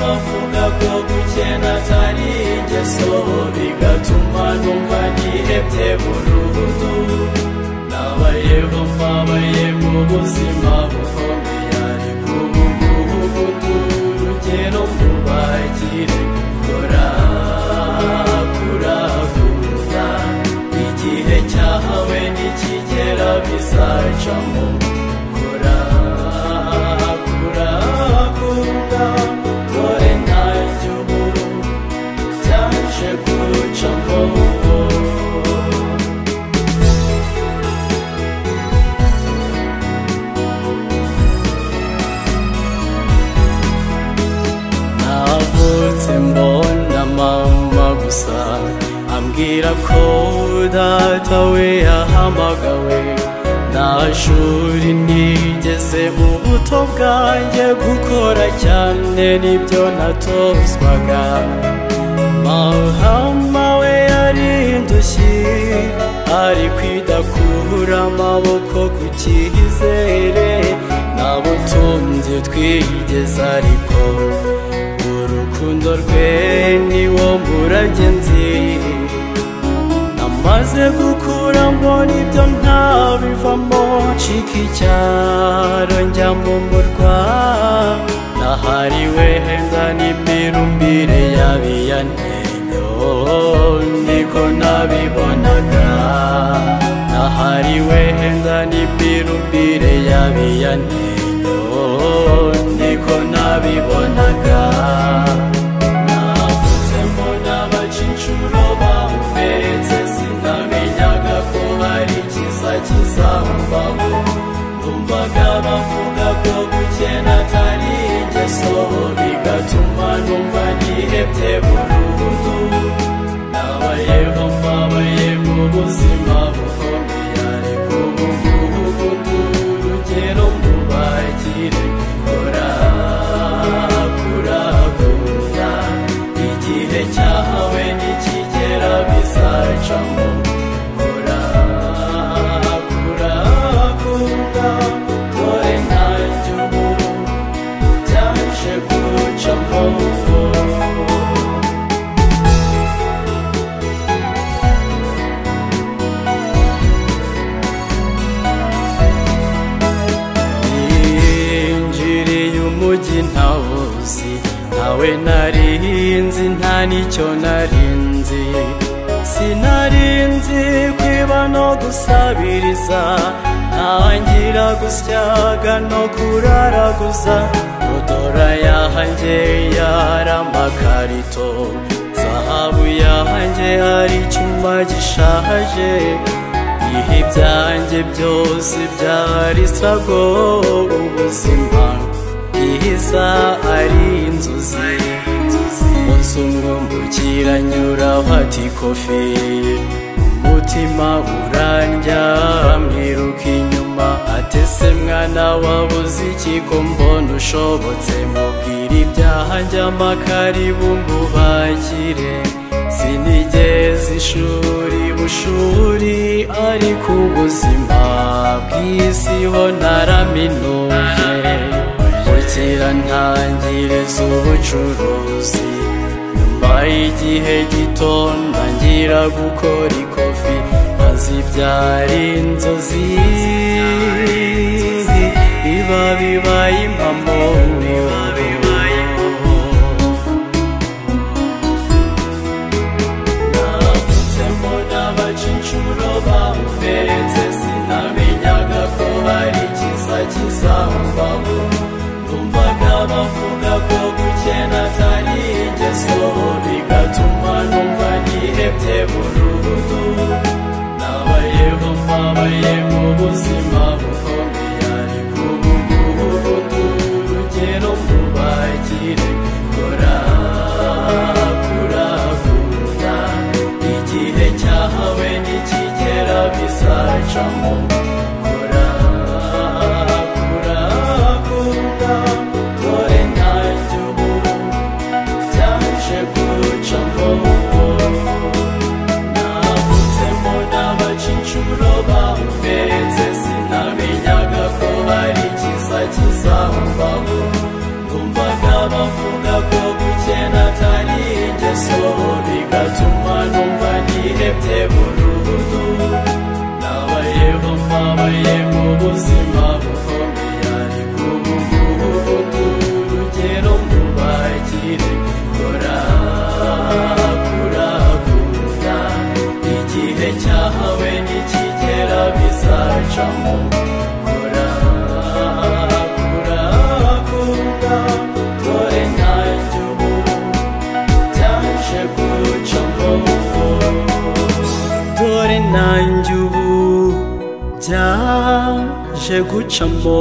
bavuga ko gukena atari ingeso bigatuma numva nihebye burundu nabayeho mbabaye mu buzima bukomeye ariko ubu ngubu urugero mubagire gukora kurakunda igihe cyahawe nikigera bizacamo kora kurakunda dore nanjye ubu byaje gucamo mbona mama gusa ambwira ko data we yahamagawe nta shuri nigeze mu buto bwanjye gukora cyane nibyo natozwaga mama we yari indushyi ari kwidakura amaboko ku cyizere nta butunzi twigeze ariko urukundo rwe niwo murage nzi namaze gukura mbona ibyo ntabivamo ncika icyaro njya mu murwa nahariwe henda n'imirumbire y'abiyantenyo niko nabibonaga nahariwe henda n'imirumbire y'abiyantenyo niko nabibonaga navutsemo n'abacincuro bamperetse sinamenyaga ko hari ikiza kizambaho numvaga bavuga ko gukena atari ingeso bigatuma numva nihebye burundu nabayeho mbabaye mu buzima bukomeye ariko ubu ngubu urugero mubagire kora kurakunda igihe cyahawe nikigera bizacamo kora kurakunda dore nanjye ubu byaje gucamo umujyi ntawuzi ntawe narinzi nta n'icyo narinzi sinarinzi kwiba no gusabiriza ntangira gusyaga no kuraraguza odora yahanjye yari amakarito zahabu yahanjye hari icyuma gishaje ibihe byanjye byose byari strago ubuzima bwiza ari inzozi umunsi umwe mbukiranyuraho ati kofi umutima urandya mwiruka inyuma atese mwana wabuze iki ko mbona ushobotse mubwira ibyaha njyamakaribu mbubakire sinigeze ishuri bushuri ariko ubuzima bw'isi ho naraminuje bukira ntangire z'ubucuruzi nyuma y'igihe gito ntangira gukora ikofi maze ibyara inzozi biba bibaye impamo navutsemo n'abacincuro bamperetse sinamenyaga ko hari ikiza kizambaho numvaga bavuga ko gukena atari ingeso bigatuma numva nihebye burundu nabayeho mbabaye mu buzima bukomeye ariko ubu ngubu urugero mubagire kora kurakunda igihe cyahawe nikigera bizacamo kora kurakunda dore nanjye ubu byaje gucamo navutsemo n'abacincuro bamperetse sinamenyaga ko hari ikiza kizambaho numvaga bavuga ko gucamo kurakunda dore nanjye ubu byaje gucamo dore nanjye ubu byaje gucamo